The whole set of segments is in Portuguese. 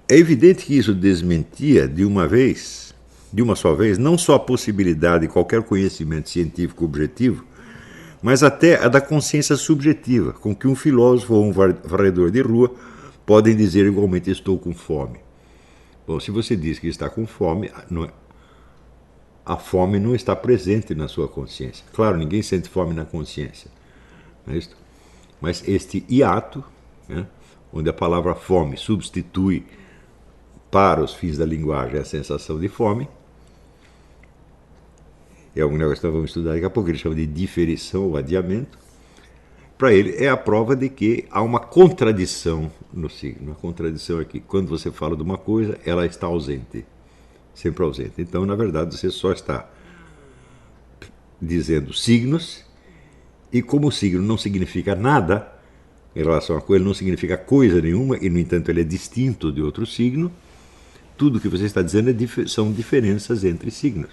É evidente que isso desmentia de uma só vez, não só a possibilidade de qualquer conhecimento científico objetivo, mas até a da consciência subjetiva, com que um filósofo ou um varredor de rua podem dizer igualmente estou com fome. Bom, se você diz que está com fome, a fome não está presente na sua consciência. Claro, ninguém sente fome na consciência, não é isso? Mas este hiato, né, onde a palavra fome substitui para os fins da linguagem a sensação de fome, é um negócio que nós vamos estudar daqui a pouco, ele chama de diferição ou adiamento. Para ele é a prova de que há uma contradição no signo. Uma contradição aqui. Quando você fala de uma coisa, ela está ausente. Sempre ausente. Então, na verdade, você só está dizendo signos, e como o signo não significa nada em relação a coisa, ele não significa coisa nenhuma, e, no entanto, ele é distinto de outro signo, tudo que você está dizendo são diferenças entre signos.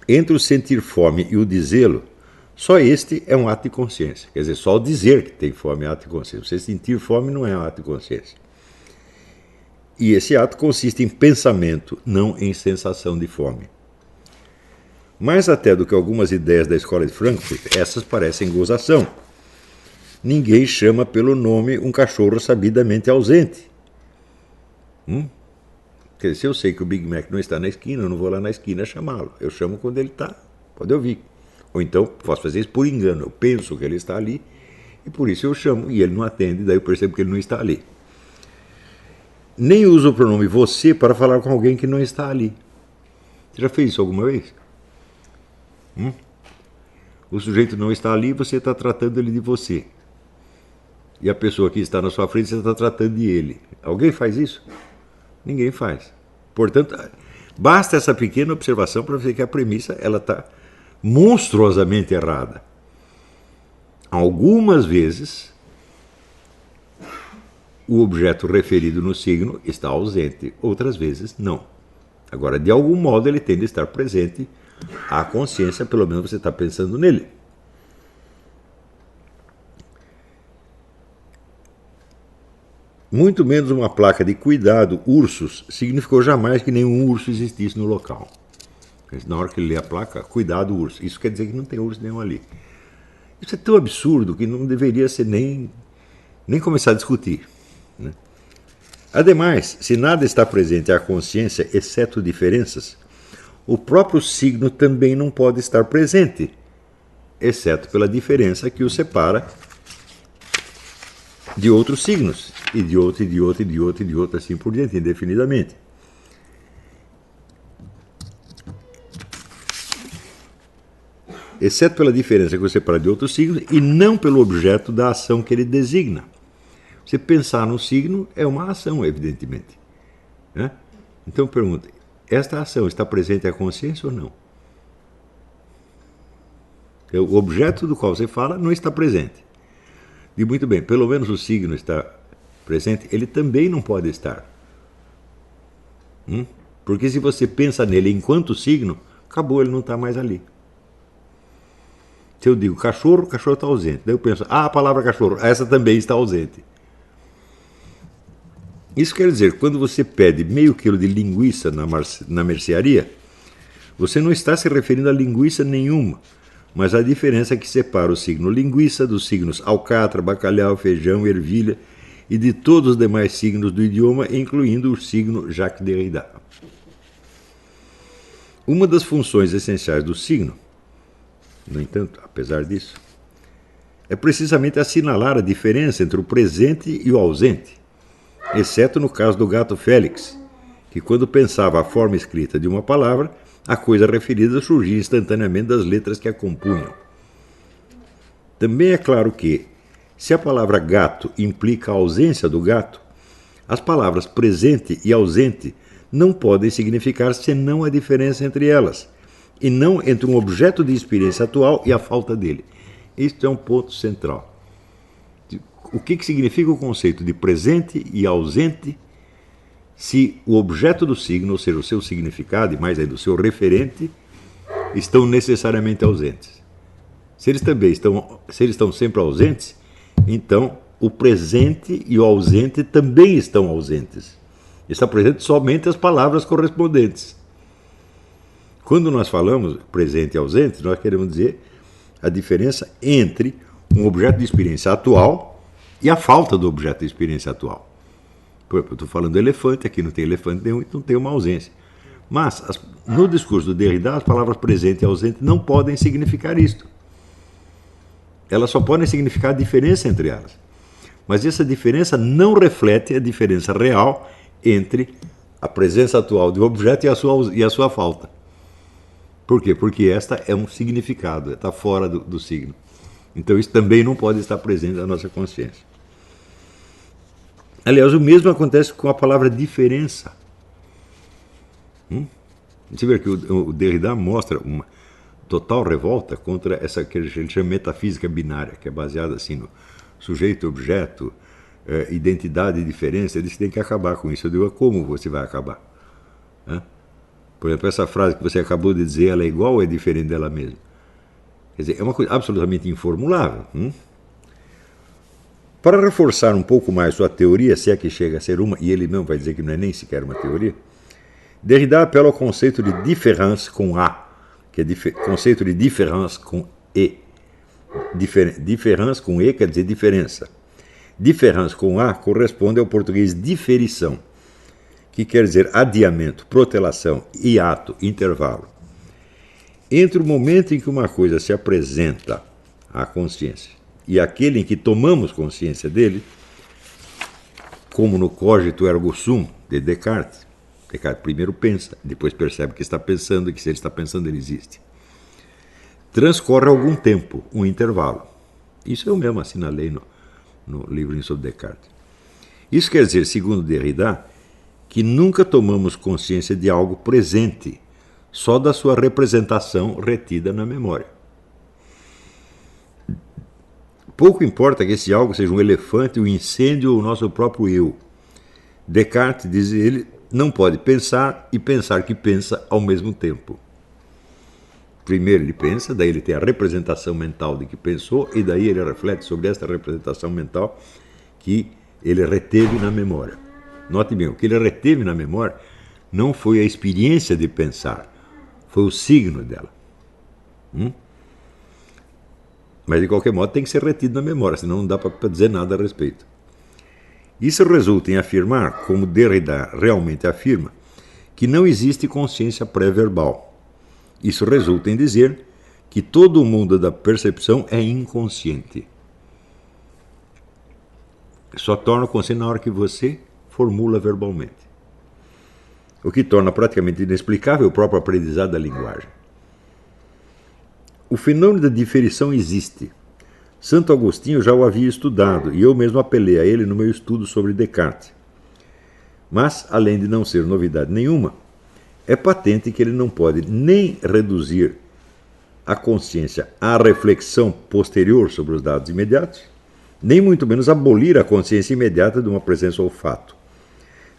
Entre o sentir fome e o dizê-lo, só este é um ato de consciência. Quer dizer, só o dizer que tem fome é ato de consciência. Você sentir fome não é um ato de consciência. E esse ato consiste em pensamento, não em sensação de fome. Mais até do que algumas ideias da escola de Frankfurt, essas parecem gozação. Ninguém chama pelo nome um cachorro sabidamente ausente. Quer dizer, se eu sei que o Big Mac não está na esquina, eu não vou lá na esquina chamá-lo. Eu chamo quando ele está. Pode ouvir. Ou então, posso fazer isso por engano. Eu penso que ele está ali e por isso eu chamo e ele não atende, daí eu percebo que ele não está ali. Nem uso o pronome você para falar com alguém que não está ali. Você já fez isso alguma vez? O sujeito não está ali e você está tratando ele de você. E a pessoa que está na sua frente, você está tratando de ele. Alguém faz isso? Ninguém faz. Portanto, basta essa pequena observação para ver que a premissa ela está monstruosamente errada. Algumas vezes, o objeto referido no signo está ausente, outras vezes não. Agora, de algum modo, ele tende a estar presente à consciência, pelo menos você está pensando nele. Muito menos uma placa de cuidado, ursos, significou jamais que nenhum urso existisse no local. Na hora que ele lê a placa, cuidado, urso. Isso quer dizer que não tem urso nenhum ali. Isso é tão absurdo que não deveria ser nem começar a discutir, né? Ademais, se nada está presente à consciência, exceto diferenças, o próprio signo também não pode estar presente, exceto pela diferença que o separa de outros signos, e de outro, e de outro, e de outro, e de outro, assim por diante, indefinidamente. Exceto pela diferença que o separa de outros signos, e não pelo objeto da ação que ele designa. Você pensar no signo é uma ação, evidentemente, né? Então pergunta, esta ação está presente à consciência ou não? O objeto do qual você fala não está presente. E muito bem, pelo menos o signo está presente, ele também não pode estar. Porque se você pensa nele enquanto signo, acabou, ele não está mais ali. Se eu digo cachorro, o cachorro está ausente. Daí eu penso, a palavra cachorro, essa também está ausente. Isso quer dizer, quando você pede meio quilo de linguiça na mercearia, você não está se referindo a linguiça nenhuma, mas à diferença que separa o signo linguiça dos signos alcatra, bacalhau, feijão, ervilha e de todos os demais signos do idioma, incluindo o signo Jacques Derrida. Uma das funções essenciais do signo, no entanto, apesar disso, é precisamente assinalar a diferença entre o presente e o ausente, exceto no caso do gato Félix, que quando pensava a forma escrita de uma palavra, a coisa referida surgia instantaneamente das letras que a compunham. Também é claro que, se a palavra gato implica a ausência do gato, as palavras presente e ausente não podem significar senão a diferença entre elas, e não entre um objeto de experiência atual e a falta dele. Isto é um ponto central. O que significa o conceito de presente e ausente se o objeto do signo, ou seja, o seu significado, e mais ainda o seu referente, estão necessariamente ausentes? Se eles estão sempre ausentes, então o presente e o ausente também estão ausentes. Está presente somente as palavras correspondentes. Quando nós falamos presente e ausente, nós queremos dizer a diferença entre um objeto de experiência atual e a falta do objeto de experiência atual. Por exemplo, eu estou falando do elefante, aqui não tem elefante nenhum, então tem uma ausência. Mas, no discurso do Derrida, as palavras presente e ausente não podem significar isto. Elas só podem significar a diferença entre elas. Mas essa diferença não reflete a diferença real entre a presença atual do objeto e a sua falta. Por quê? Porque esta é um significado, está fora do signo. Então isso também não pode estar presente na nossa consciência. Aliás, o mesmo acontece com a palavra diferença. Você vê que o Derrida mostra uma total revolta contra essa que ele chama metafísica binária, que é baseada assim no sujeito, objeto, identidade e diferença. Ele disse que tem que acabar com isso. Eu digo, como você vai acabar? Por exemplo, essa frase que você acabou de dizer, ela é igual ou é diferente dela mesma? Quer dizer, é uma coisa absolutamente informulável. Para reforçar um pouco mais sua teoria, se é que chega a ser uma, e ele mesmo vai dizer que não é nem sequer uma teoria, Derrida apela ao conceito de différence com A, que é conceito de différence com E. Différence com E quer dizer diferença. Différence com A corresponde ao português diferição, que quer dizer adiamento, protelação, hiato, intervalo. Entre o momento em que uma coisa se apresenta à consciência e aquele em que tomamos consciência dele, como no cogito ergo sum de Descartes, Descartes primeiro pensa, depois percebe que está pensando e que se ele está pensando ele existe. Transcorre algum tempo, um intervalo. Isso eu mesmo assinalei no livro sobre Descartes. Isso quer dizer, segundo Derrida, que nunca tomamos consciência de algo presente, só da sua representação retida na memória. Pouco importa que esse algo seja um elefante, um incêndio ou o nosso próprio eu. Descartes, diz ele, não pode pensar e pensar que pensa ao mesmo tempo. Primeiro ele pensa, daí ele tem a representação mental de que pensou, e daí ele reflete sobre esta representação mental que ele reteve na memória. Note bem, o que ele reteve na memória não foi a experiência de pensar, foi o signo dela. Mas de qualquer modo tem que ser retido na memória, senão não dá para dizer nada a respeito. Isso resulta em afirmar, como Derrida realmente afirma, que não existe consciência pré-verbal. Isso resulta em dizer que todo o mundo da percepção é inconsciente. Só torna consciente na hora que você formula verbalmente. O que torna praticamente inexplicável o próprio aprendizado da linguagem. O fenômeno da diferição existe. Santo Agostinho já o havia estudado e eu mesmo apelei a ele no meu estudo sobre Descartes. Mas, além de não ser novidade nenhuma, é patente que ele não pode nem reduzir a consciência à reflexão posterior sobre os dados imediatos, nem muito menos abolir a consciência imediata de uma presença olfato,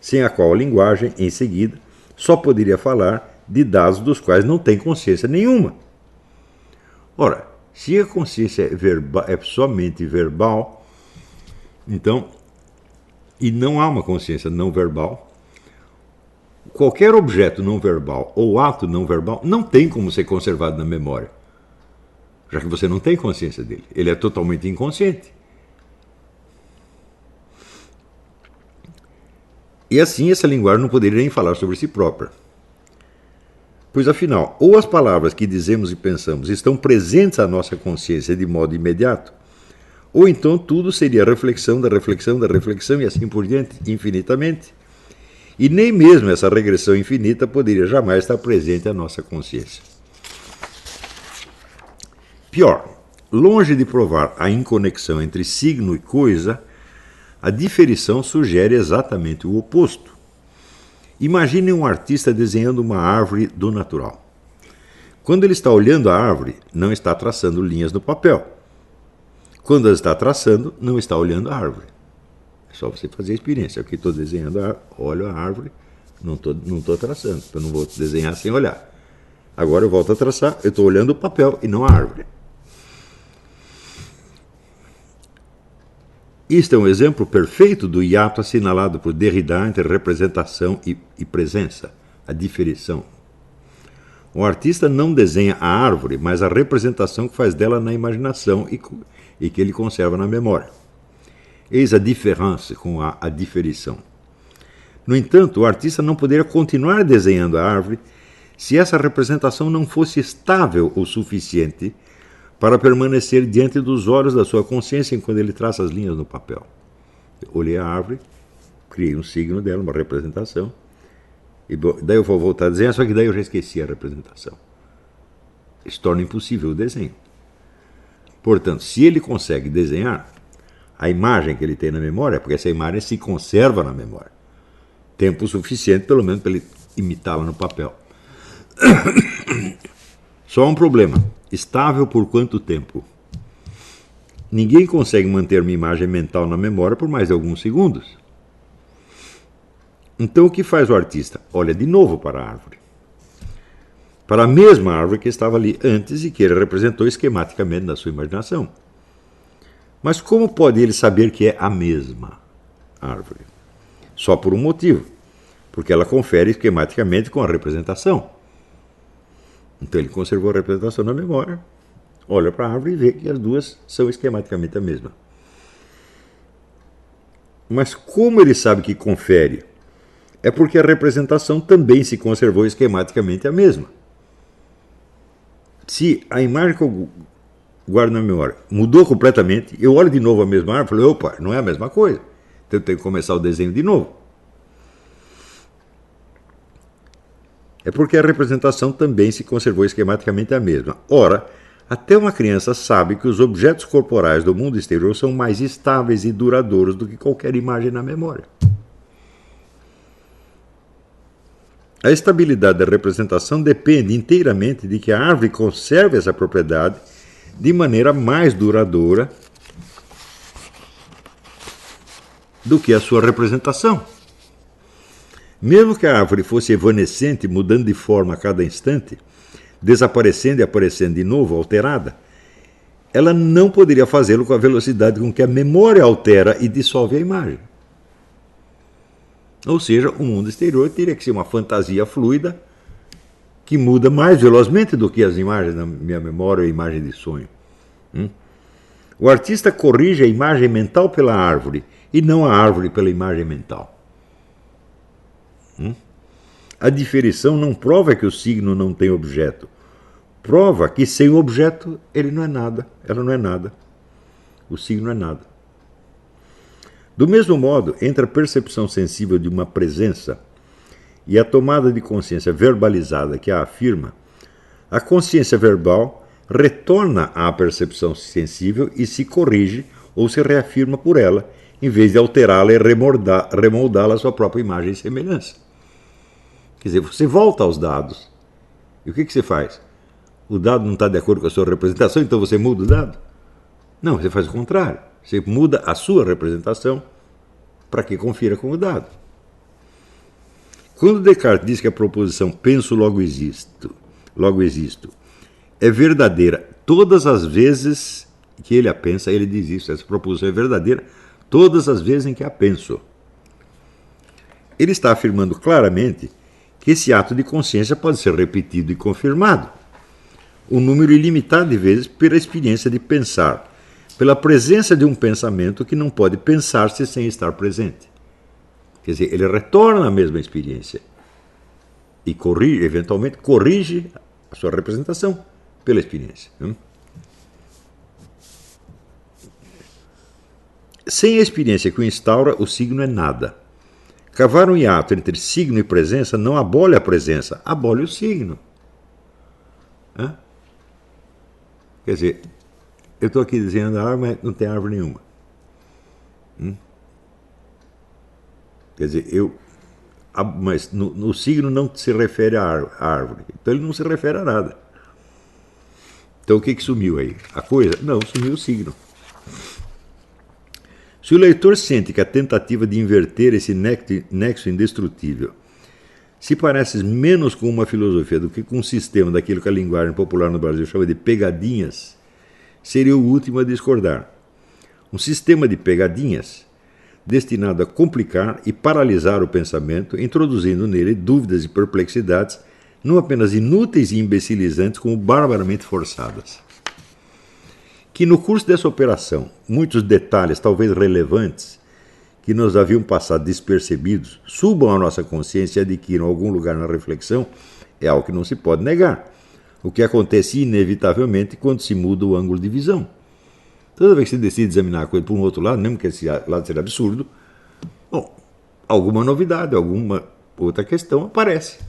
sem a qual a linguagem, em seguida, só poderia falar de dados dos quais não tem consciência nenhuma. Ora, se a consciência é somente verbal, então, e não há uma consciência não verbal, qualquer objeto não verbal ou ato não verbal não tem como ser conservado na memória, já que você não tem consciência dele. Ele é totalmente inconsciente. E assim essa linguagem não poderia nem falar sobre si própria. Pois afinal, ou as palavras que dizemos e pensamos estão presentes à nossa consciência de modo imediato, ou então tudo seria reflexão da reflexão da reflexão e assim por diante, infinitamente. E nem mesmo essa regressão infinita poderia jamais estar presente à nossa consciência. Pior, longe de provar a inconexão entre signo e coisa, a diferição sugere exatamente o oposto. Imagine um artista desenhando uma árvore do natural. Quando ele está olhando a árvore, não está traçando linhas no papel. Quando ele está traçando, não está olhando a árvore. É só você fazer a experiência. Aqui estou desenhando, olho a árvore, não estou traçando. Eu não vou desenhar sem olhar. Agora eu volto a traçar, eu estou olhando o papel e não a árvore. Isto é um exemplo perfeito do hiato assinalado por Derrida entre representação e presença, a diferição. O artista não desenha a árvore, mas a representação que faz dela na imaginação e que ele conserva na memória. Eis a diferença com a diferição. No entanto, o artista não poderia continuar desenhando a árvore se essa representação não fosse estável o suficiente para permanecer diante dos olhos da sua consciência enquanto ele traça as linhas no papel. Eu olhei a árvore, criei um signo dela, uma representação, e daí eu vou voltar a desenhar, só que daí eu já esqueci a representação. Isso torna impossível o desenho. Portanto, se ele consegue desenhar a imagem que ele tem na memória, porque essa imagem se conserva na memória, tempo suficiente, pelo menos, para ele imitá-la no papel. Só um problema. Estável por quanto tempo? Ninguém consegue manter uma imagem mental na memória por mais de alguns segundos. Então o que faz o artista? Olha de novo para a árvore. Para a mesma árvore que estava ali antes e que ele representou esquematicamente na sua imaginação. Mas como pode ele saber que é a mesma árvore? Só por um motivo. Porque ela confere esquematicamente com a representação. Então ele conservou a representação na memória, olha para a árvore e vê que as duas são esquematicamente a mesma. Mas como ele sabe que confere? É porque a representação também se conservou esquematicamente a mesma. Se a imagem que eu guardo na memória mudou completamente, eu olho de novo a mesma árvore e falo, opa, não é a mesma coisa. Então eu tenho que começar o desenho de novo. É porque a representação também se conservou esquematicamente a mesma. Ora, até uma criança sabe que os objetos corporais do mundo exterior são mais estáveis e duradouros do que qualquer imagem na memória. A estabilidade da representação depende inteiramente de que a árvore conserve essa propriedade de maneira mais duradoura do que a sua representação. Mesmo que a árvore fosse evanescente, mudando de forma a cada instante, desaparecendo e aparecendo de novo, alterada, ela não poderia fazê-lo com a velocidade com que a memória altera e dissolve a imagem. Ou seja, o mundo exterior teria que ser uma fantasia fluida que muda mais velozmente do que as imagens na minha memória ou imagem de sonho. O artista corrige a imagem mental pela árvore e não a árvore pela imagem mental. A diferição não prova que o signo não tem objeto. Prova que sem o objeto ele não é nada, ela não é nada. O signo é nada. Do mesmo modo, entre a percepção sensível de uma presença e a tomada de consciência verbalizada que a afirma, a consciência verbal retorna à percepção sensível e se corrige ou se reafirma por ela, em vez de alterá-la e remoldá-la à sua própria imagem e semelhança. Quer dizer, você volta aos dados. E o que você faz? O dado não está de acordo com a sua representação, então você muda o dado? Não, você faz o contrário. Você muda a sua representação para que confira com o dado. Quando Descartes diz que a proposição penso, logo existo, é verdadeira todas as vezes que ele a pensa, ele diz isso, essa proposição é verdadeira todas as vezes em que a penso. Ele está afirmando claramente que esse ato de consciência pode ser repetido e confirmado um número ilimitado de vezes pela experiência de pensar, pela presença de um pensamento que não pode pensar-se sem estar presente. Quer dizer, ele retorna à mesma experiência e eventualmente corrige a sua representação pela experiência. Sem a experiência que o instaura, o signo é nada. Cavar um hiato entre signo e presença não abole a presença, abole o signo. Quer dizer, eu estou aqui desenhando a árvore, mas não tem árvore nenhuma. Quer dizer, mas no signo não se refere à árvore, então ele não se refere a nada. Então o que sumiu aí? A coisa? Não, sumiu o signo. Se o leitor sente que a tentativa de inverter esse nexo indestrutível se parece menos com uma filosofia do que com um sistema daquilo que a linguagem popular no Brasil chama de pegadinhas, seria o último a discordar. um sistema de pegadinhas destinado a complicar e paralisar o pensamento, introduzindo nele dúvidas e perplexidades não apenas inúteis e imbecilizantes, como barbaramente forçadas. Que no curso dessa operação, muitos detalhes, talvez relevantes, que nos haviam passado despercebidos, subam à nossa consciência e adquiram algum lugar na reflexão, é algo que não se pode negar. O que acontece inevitavelmente quando se muda o ângulo de visão. Toda vez que você decide examinar a coisa por um outro lado, mesmo que esse lado seja absurdo, bom, alguma novidade, alguma outra questão aparece.